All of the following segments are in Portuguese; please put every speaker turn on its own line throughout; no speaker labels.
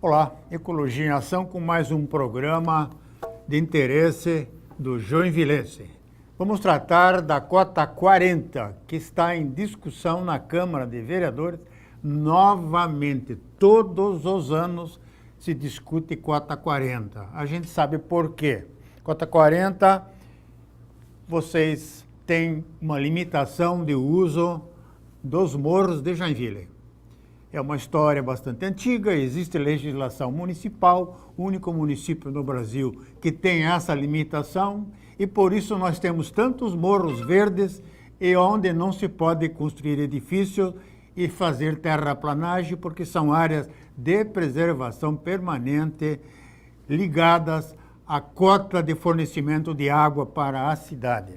Olá, Ecologia em Ação com mais um programa de interesse do joinvilense. Vamos tratar da cota 40, que está em discussão na Câmara de Vereadores novamente. Todos os anos se discute cota 40. A gente sabe por quê. Cota 40, vocês têm uma limitação de uso dos morros de Joinville. É uma história bastante antiga, existe legislação municipal, o único município no Brasil que tem essa limitação, e por isso nós temos tantos morros verdes e onde não se pode construir edifícios e fazer terraplanagem, porque são áreas de preservação permanente ligadas à cota de fornecimento de água para a cidade.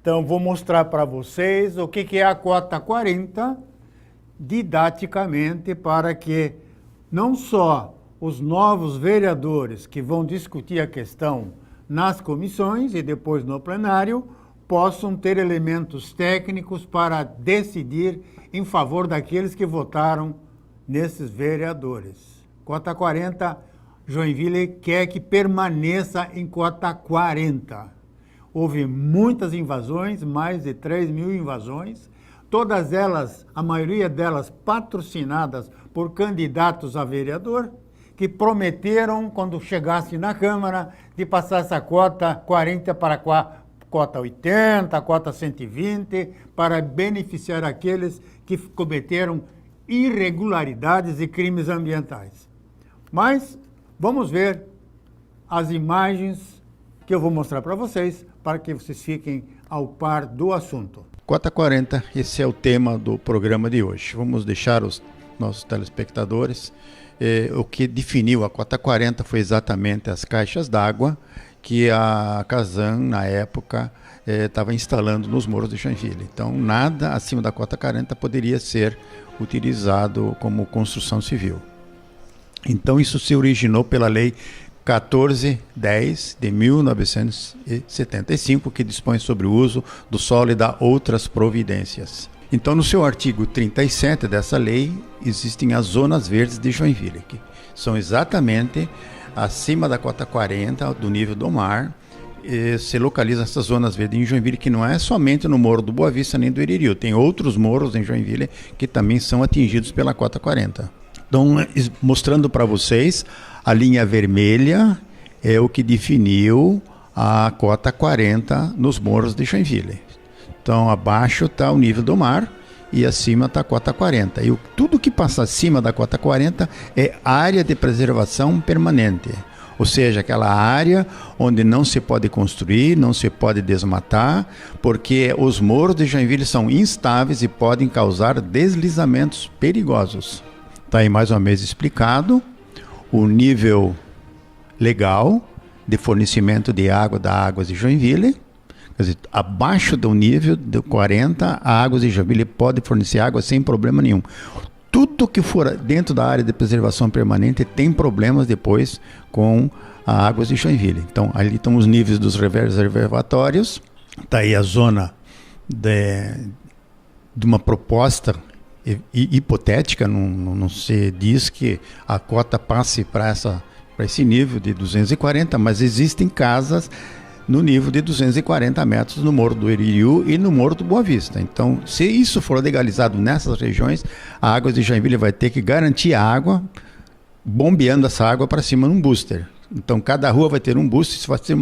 Então, vou mostrar para vocês o que é a cota 40, didaticamente, para que não só os novos vereadores que vão discutir a questão nas comissões e depois no plenário possam ter elementos técnicos para decidir em favor daqueles que votaram nesses vereadores. Cota 40, Joinville quer que permaneça em cota 40. Houve muitas invasões, mais de 3.000 invasões, todas elas, a maioria delas patrocinadas por candidatos a vereador, que prometeram, quando chegasse na Câmara, de passar essa cota 40 para a cota 80, cota 120, para beneficiar aqueles que cometeram irregularidades e crimes ambientais. Mas vamos ver as imagens que eu vou mostrar para vocês, para que vocês fiquem ao par do assunto.
Cota 40, esse é o tema do programa de hoje. Vamos deixar os nossos telespectadores. O que definiu a cota 40 foi exatamente as caixas d'água que a Casan, na época, estava instalando nos morros de Joinville. Então, nada acima da cota 40 poderia ser utilizado como construção civil. Então, isso se originou pela Lei 1410 de 1975, que dispõe sobre o uso do solo e dá outras providências. Então, no seu artigo 37 dessa lei, existem as zonas verdes de Joinville, que são exatamente acima da cota 40 do nível do mar. Se localizam essas zonas verdes em Joinville, que não é somente no Morro do Boa Vista nem do Iririu, tem outros morros em Joinville que também são atingidos pela cota 40. Então, mostrando para vocês, a linha vermelha é o que definiu a cota 40 nos morros de Joinville. Então, abaixo está o nível do mar e acima está a cota 40. E tudo que passa acima da cota 40 é área de preservação permanente. Ou seja, aquela área onde não se pode construir, não se pode desmatar, porque os morros de Joinville são instáveis e podem causar deslizamentos perigosos. Está aí mais uma vez explicado o nível legal de fornecimento de água da Águas de Joinville. Quer dizer, abaixo do nível de 40, a Águas de Joinville pode fornecer água sem problema nenhum. Tudo que for dentro da área de preservação permanente tem problemas depois com a Águas de Joinville. Então, ali estão os níveis dos reservatórios. Está aí a zona de uma proposta hipotética, não se diz que a cota passe para esse nível de 240, mas existem casas no nível de 240 metros no Morro do Iririu e no Morro do Boa Vista. Então, se isso for legalizado nessas regiões, a Águas de Joinville vai ter que garantir a água, bombeando essa água para cima num booster. Então, cada rua vai ter um booster, isso vai ser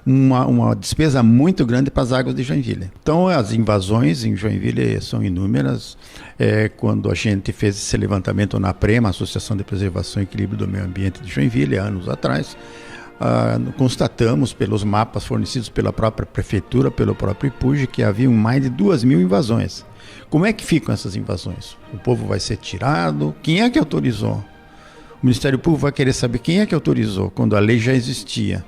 uma despesa muito grande para as Águas de Joinville. Então, as invasões em Joinville são inúmeras. Quando a gente fez esse levantamento na PREMA, Associação de Preservação e Equilíbrio do Meio Ambiente de Joinville, anos atrás, constatamos pelos mapas fornecidos pela própria Prefeitura, pelo próprio IPUJ, que haviam mais de 2.000 invasões. Como é que ficam essas invasões? O povo vai ser tirado? Quem é que autorizou? O Ministério Público vai querer saber quem é que autorizou, quando a lei já existia.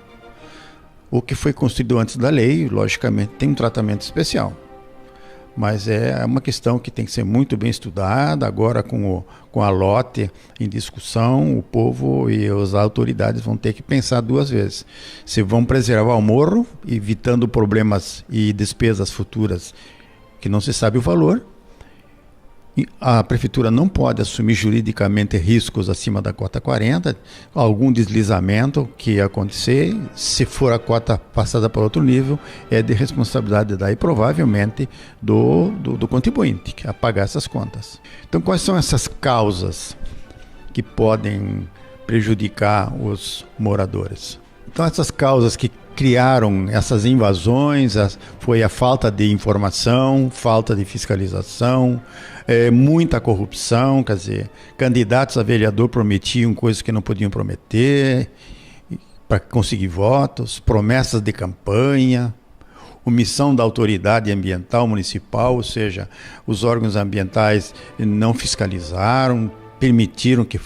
O que foi construído antes da lei, logicamente, tem um tratamento especial. Mas é uma questão que tem que ser muito bem estudada. Agora, com a lote em discussão, o povo e as autoridades vão ter que pensar duas vezes. Se vão preservar o morro, evitando problemas e despesas futuras que não se sabe o valor, A prefeitura não pode assumir juridicamente riscos acima da cota 40, algum deslizamento que acontecer, se for a cota passada para outro nível, é de responsabilidade daí provavelmente do contribuinte a pagar essas contas. Então, quais são essas causas que podem prejudicar os moradores? Então, essas causas que criaram essas invasões foi a falta de informação, falta de fiscalização, muita corrupção, quer dizer, candidatos a vereador prometiam coisas que não podiam prometer para conseguir votos, promessas de campanha, omissão da autoridade ambiental municipal, ou seja, os órgãos ambientais não fiscalizaram, permitiram que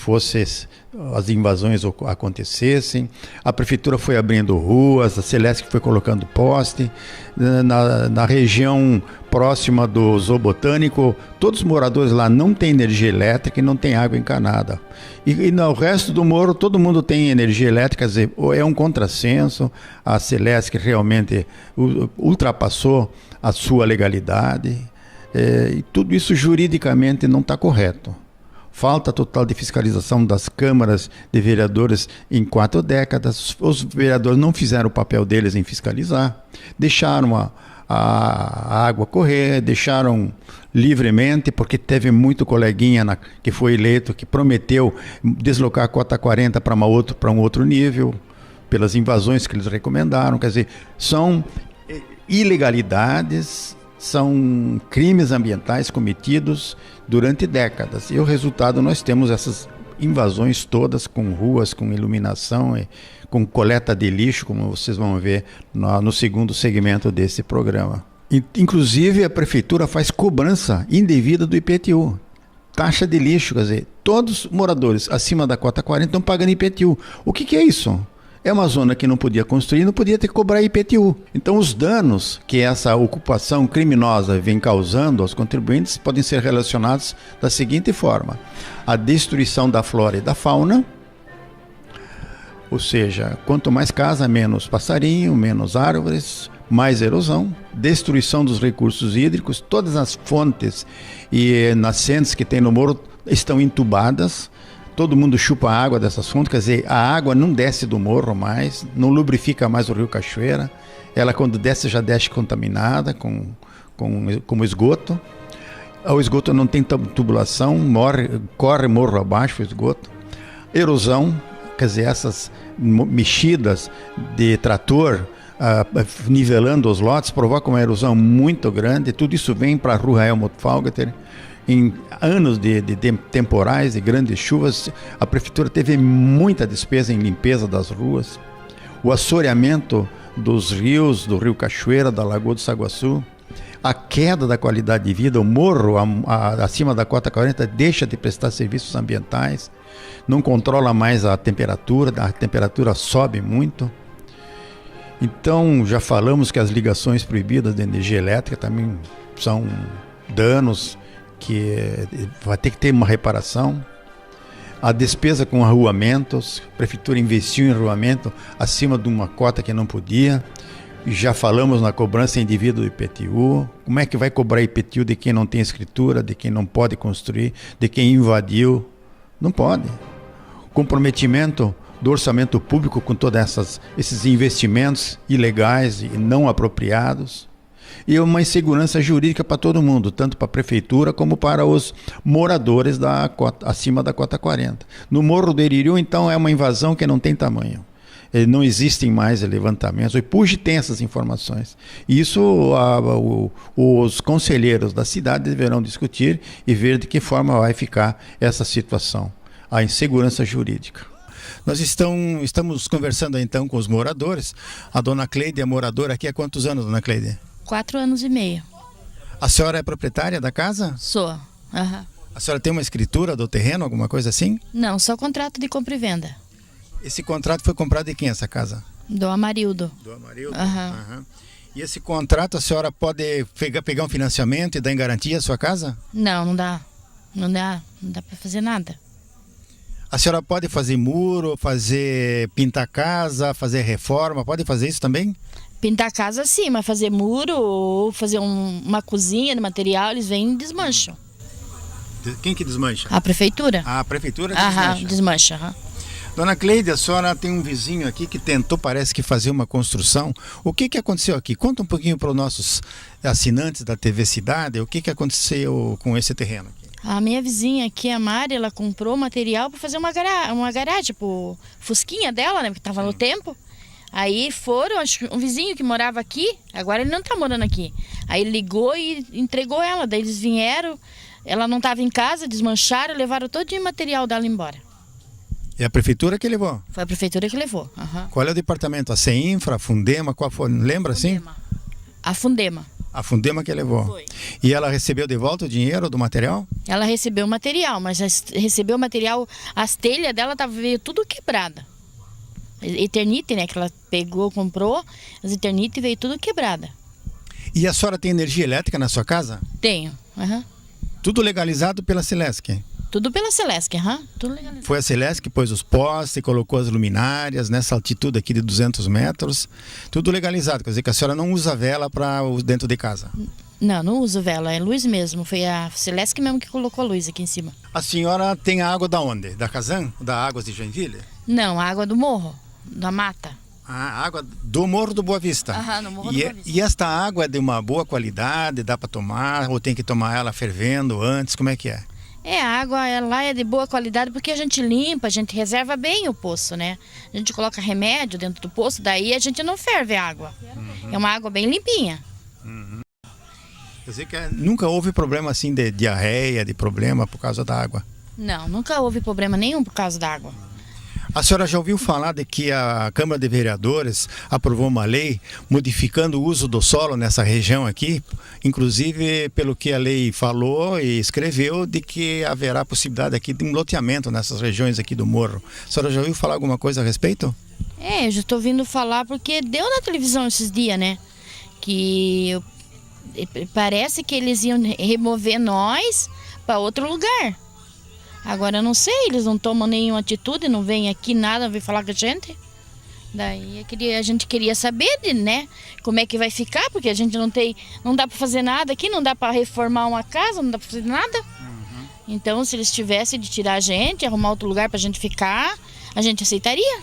as invasões acontecessem. A prefeitura foi abrindo ruas, a Celesc foi colocando poste. Na região próxima do Zoo Botânico, todos os moradores lá não têm energia elétrica e não tem água encanada. E no resto do morro, todo mundo tem energia elétrica, quer dizer, é um contrassenso. A Celesc realmente ultrapassou a sua legalidade. E tudo isso juridicamente não está correto. Falta total de fiscalização das câmaras de vereadores em 4 décadas. Os vereadores não fizeram o papel deles em fiscalizar. Deixaram a água correr, deixaram livremente, porque teve muito coleguinha que foi eleito, que prometeu deslocar a cota 40 para um outro nível, pelas invasões que eles recomendaram. Quer dizer, são ilegalidades, são crimes ambientais cometidos durante décadas. E o resultado, nós temos essas invasões todas, com ruas, com iluminação, com coleta de lixo, como vocês vão ver no segundo segmento desse programa. Inclusive, a prefeitura faz cobrança indevida do IPTU. Taxa de lixo, quer dizer, todos os moradores acima da cota 40 estão pagando IPTU. O que é isso? É uma zona que não podia construir, não podia ter que cobrar IPTU. Então, os danos que essa ocupação criminosa vem causando aos contribuintes podem ser relacionados da seguinte forma: a destruição da flora e da fauna, ou seja, quanto mais casa, menos passarinho, menos árvores, mais erosão, destruição dos recursos hídricos, todas as fontes e nascentes que tem no morro estão entubadas. Todo mundo chupa a água dessas fontes, quer dizer, a água não desce do morro mais, não lubrifica mais o rio Cachoeira. Ela, quando desce, já desce contaminada com esgoto. O esgoto não tem tubulação, corre morro abaixo o esgoto. Erosão, quer dizer, essas mexidas de trator nivelando os lotes provocam uma erosão muito grande. Tudo isso vem para a rua Helmut Falgater. Em anos de temporais e grandes chuvas, a prefeitura teve muita despesa em limpeza das ruas, o assoreamento dos rios, do rio Cachoeira, da Lagoa do Saguaçu, a queda da qualidade de vida, o morro acima da cota 40 deixa de prestar serviços ambientais, não controla mais a temperatura sobe muito. Então, já falamos que as ligações proibidas de energia elétrica também são danos que vai ter que ter uma reparação. A despesa com arruamentos, a prefeitura investiu em arruamento acima de uma cota que não podia. Já falamos na cobrança indevida do IPTU. Como é que vai cobrar IPTU de quem não tem escritura, de quem não pode construir, de quem invadiu? Não pode. Comprometimento do orçamento público com todos esses investimentos ilegais e não apropriados. E uma insegurança jurídica para todo mundo, tanto para a prefeitura como para os moradores acima da cota 40. No Morro do Iririú, então, é uma invasão que não tem tamanho. Não existem mais levantamentos. O IPUG tem essas informações. Isso os conselheiros da cidade deverão discutir e ver de que forma vai ficar essa situação, a insegurança jurídica. Nós estamos conversando então com os moradores. A dona Cleide é moradora aqui há quantos anos, dona Cleide?
4 anos e meio.
A senhora é proprietária da casa?
Sou. Uhum.
A senhora tem uma escritura do terreno, alguma coisa assim?
Não, só contrato de compra e venda.
Esse contrato foi comprado de quem, essa casa?
Do Amarildo.
Do Amarildo?
Uhum.
Uhum. E esse contrato, a senhora pode pegar um financiamento e dar em garantia a sua casa?
Não, não dá. Não dá para fazer nada.
A senhora pode fazer muro, pintar casa, fazer reforma, pode fazer isso também?
Pintar casa sim, mas fazer muro ou fazer uma cozinha de material, eles vêm e desmancham.
Quem que desmancha?
A prefeitura.
A prefeitura
Aham,
desmancha.
desmancha. Aham.
Dona Cleide, a senhora tem um vizinho aqui que tentou, parece que, fazer uma construção. O que que aconteceu aqui? Conta um pouquinho para os nossos assinantes da TV Cidade, o que que aconteceu com esse terreno aqui.
A minha vizinha aqui, a Mari, ela comprou material para fazer uma garagem pro Fusquinha dela, né? Porque tava no tempo. Aí foram, acho que um vizinho que morava aqui, agora ele não tá morando aqui. Aí ele ligou e entregou ela. Daí eles vieram, ela não estava em casa, desmancharam, levaram todo o material dela embora.
É a prefeitura que levou?
Foi a prefeitura que levou. Aham.
Qual é o departamento? A CEINFRA, a Fundema, qual foi? Lembra assim?
A Fundema.
A Fundema que levou.
Foi.
E ela recebeu de volta o dinheiro do material?
Ela recebeu o material, mas recebeu o material, as telhas dela veio tudo quebrada. Eternite, né, que ela pegou, comprou, as Eternite veio tudo quebrada.
E a senhora tem energia elétrica na sua casa?
Tenho, aham.
Tudo legalizado pela Celesc?
Tudo pela Celesc, aham, tudo legalizado.
Foi a Celesc que pôs os postes, colocou as luminárias nessa altitude aqui de 200 metros. Tudo legalizado, quer dizer que a senhora não usa vela para dentro de casa?
Não, não uso vela, é luz mesmo. Foi a Celesc mesmo que colocou a luz aqui em cima.
A senhora tem a água da onde? Da Casan? Da Águas de Joinville?
Não, a água do morro, da mata.
A água do Morro do Boa Vista.
Aham, no Morro do Boa Vista.
E esta água é de uma boa qualidade, dá para tomar ou tem que tomar ela fervendo antes? Como é que é?
É, a água lá é de boa qualidade porque a gente limpa, a gente reserva bem o poço, né? A gente coloca remédio dentro do poço, daí a gente não ferve a água. É uma água bem limpinha.
Quer dizer que nunca houve problema assim de diarreia, de problema por causa da água?
Não, nunca houve problema nenhum por causa da água.
A senhora já ouviu falar de que a Câmara de Vereadores aprovou uma lei modificando o uso do solo nessa região aqui? Inclusive, pelo que a lei falou e escreveu, de que haverá possibilidade aqui de um loteamento nessas regiões aqui do morro. A senhora já ouviu falar alguma coisa a respeito?
É, eu já estou ouvindo falar porque deu na televisão esses dias, né? Que parece que eles iam remover nós para outro lugar. Agora eu não sei, eles não tomam nenhuma atitude, não vêm aqui nada, vêm falar com a gente. Daí a gente queria saber, né, como é que vai ficar, porque a gente não dá para fazer nada aqui, não dá para reformar uma casa, não dá para fazer nada. Então, se eles tivessem de tirar a gente, arrumar outro lugar para a gente ficar, a gente aceitaria.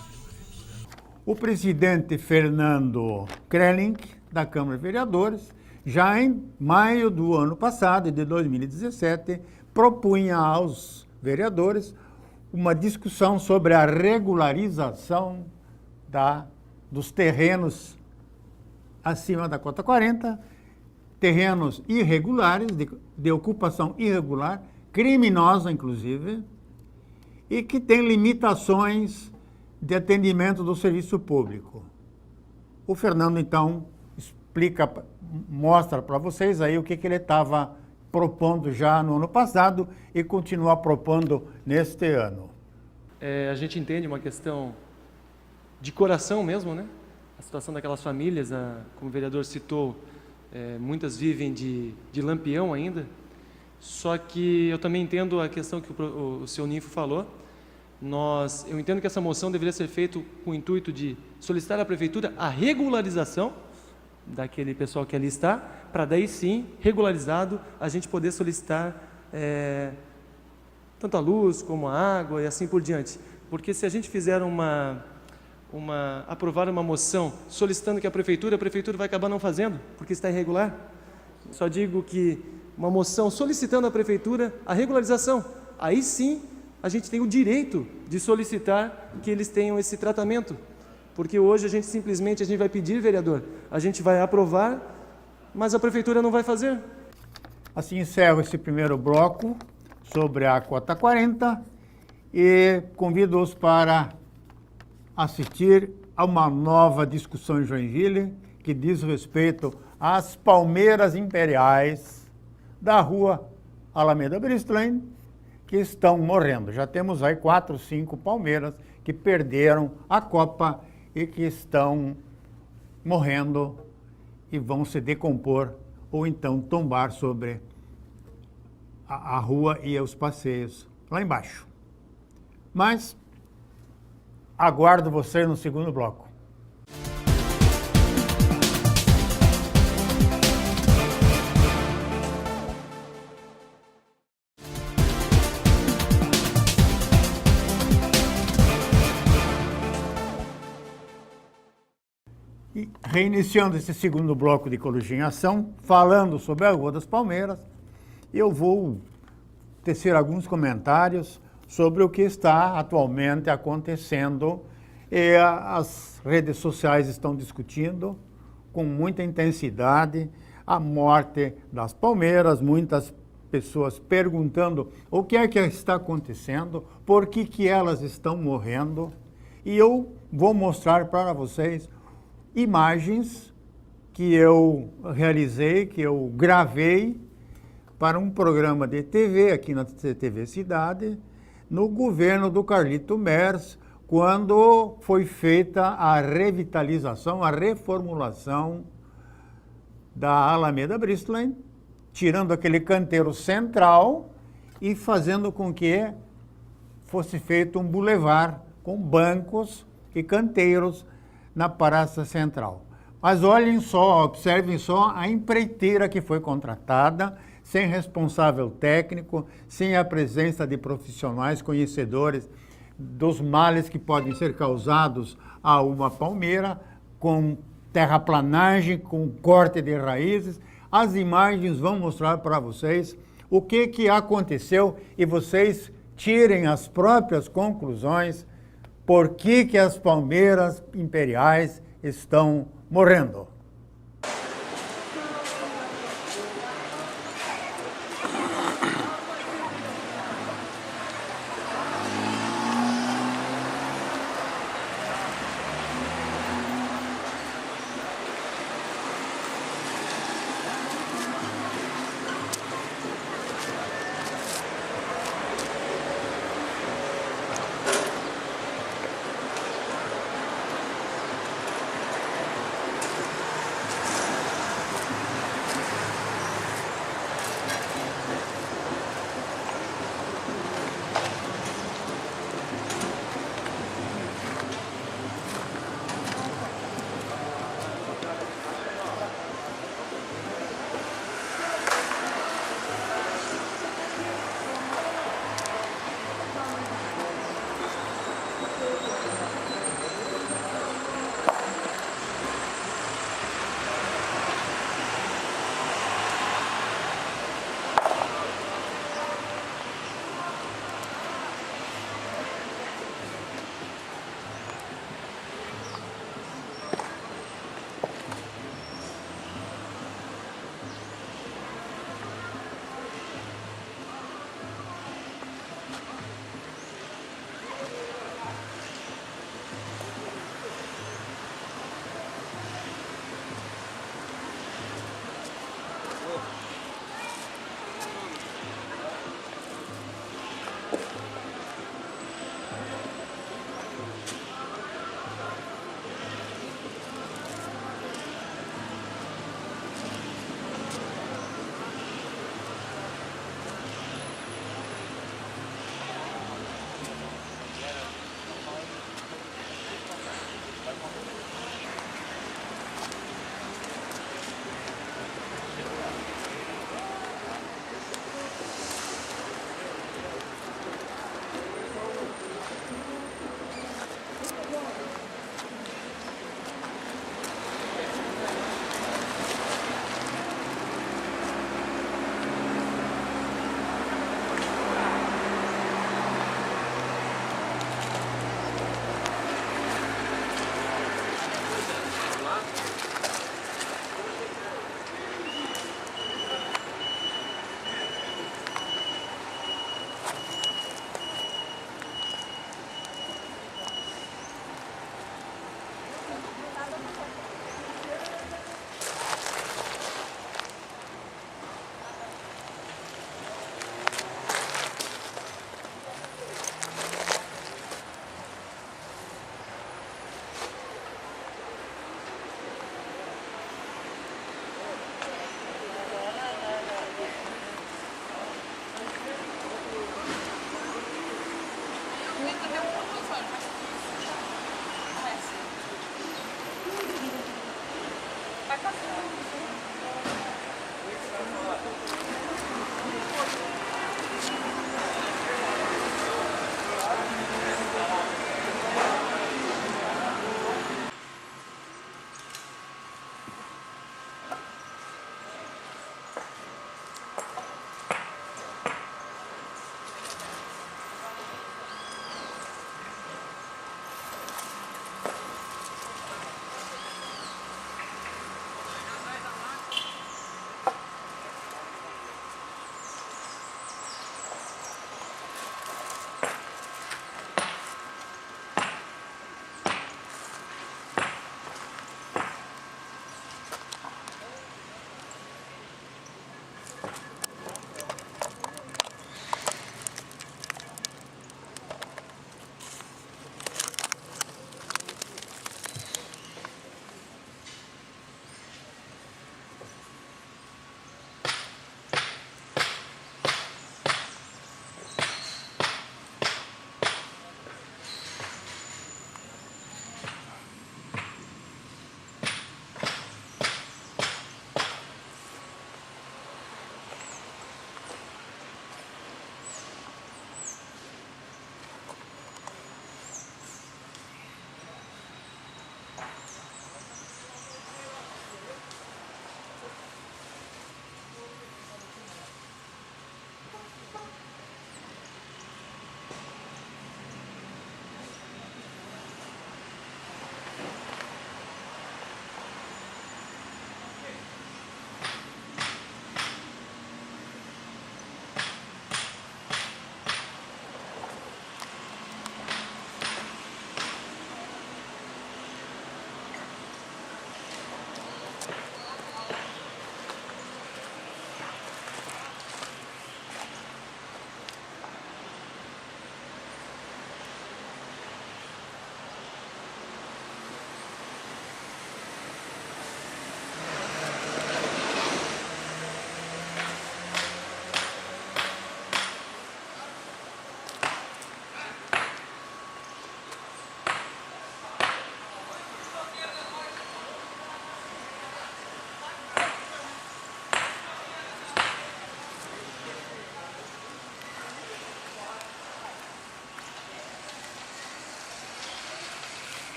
O presidente Fernando Krelink, da Câmara de Vereadores, já em maio do ano passado, de 2017, propunha aos vereadores uma discussão sobre a regularização dos terrenos acima da cota 40, terrenos irregulares, de ocupação irregular, criminosa inclusive, e que tem limitações de atendimento do serviço público. O Fernando, então, mostra para vocês aí o que ele estava propondo já no ano passado e continua propondo neste ano.
A gente entende uma questão de coração mesmo, né? A situação daquelas famílias, como o vereador citou, muitas vivem de lampião ainda. Só que eu também entendo a questão que o seu Ninfo falou. Eu entendo que essa moção deveria ser feita com o intuito de solicitar à prefeitura a regularização daquele pessoal que ali está, para daí sim, regularizado, a gente poder solicitar tanto a luz como a água e assim por diante. Porque se a gente fizer aprovar uma moção solicitando que a prefeitura vai acabar não fazendo, porque está irregular. Só digo que uma moção solicitando à prefeitura a regularização, aí sim a gente tem o direito de solicitar que eles tenham esse tratamento. Porque hoje a gente vai pedir, vereador, a gente vai aprovar, mas a prefeitura não vai fazer.
Assim encerro esse primeiro bloco sobre a cota 40 e convido-os para assistir a uma nova discussão em Joinville que diz respeito às palmeiras imperiais da rua Alameda Bristolin, que estão morrendo. Já temos aí 4, 5 palmeiras que perderam a copa e que estão morrendo e vão se decompor ou então tombar sobre a rua e os passeios lá embaixo. Mas aguardo você no segundo bloco. E reiniciando esse segundo bloco de Ecologia em Ação, falando sobre a Rua das Palmeiras, eu vou tecer alguns comentários sobre o que está atualmente acontecendo. E as redes sociais estão discutindo com muita intensidade a morte das palmeiras, muitas pessoas perguntando o que é que está acontecendo, por que elas estão morrendo. E eu vou mostrar para vocês imagens que eu realizei, que eu gravei para um programa de TV aqui na TV Cidade, no governo do Carlito Mers, quando foi feita a revitalização, a reformulação da Alameda Bristol, tirando aquele canteiro central e fazendo com que fosse feito um bulevar com bancos e canteiros na Praça Central. Mas olhem só, observem só a empreiteira que foi contratada, sem responsável técnico, sem a presença de profissionais conhecedores dos males que podem ser causados a uma palmeira, com terraplanagem, com corte de raízes. As imagens vão mostrar para vocês o que aconteceu e vocês tirem as próprias conclusões. Por que as palmeiras imperiais estão morrendo?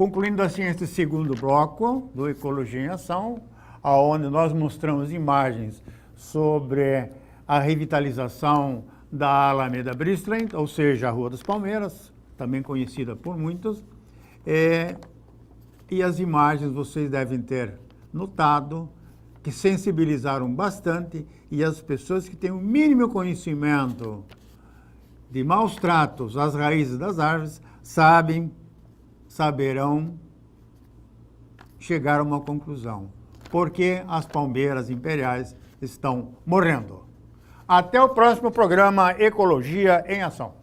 Concluindo assim este segundo bloco do Ecologia em Ação, onde nós mostramos imagens sobre a revitalização da Alameda Bristland, ou seja, a Rua das Palmeiras, também conhecida por muitos, e as imagens vocês devem ter notado que sensibilizaram bastante, e as pessoas que têm o mínimo conhecimento de maus tratos às raízes das árvores saberão chegar a uma conclusão. Porque as palmeiras imperiais estão morrendo. Até o próximo programa Ecologia em Ação.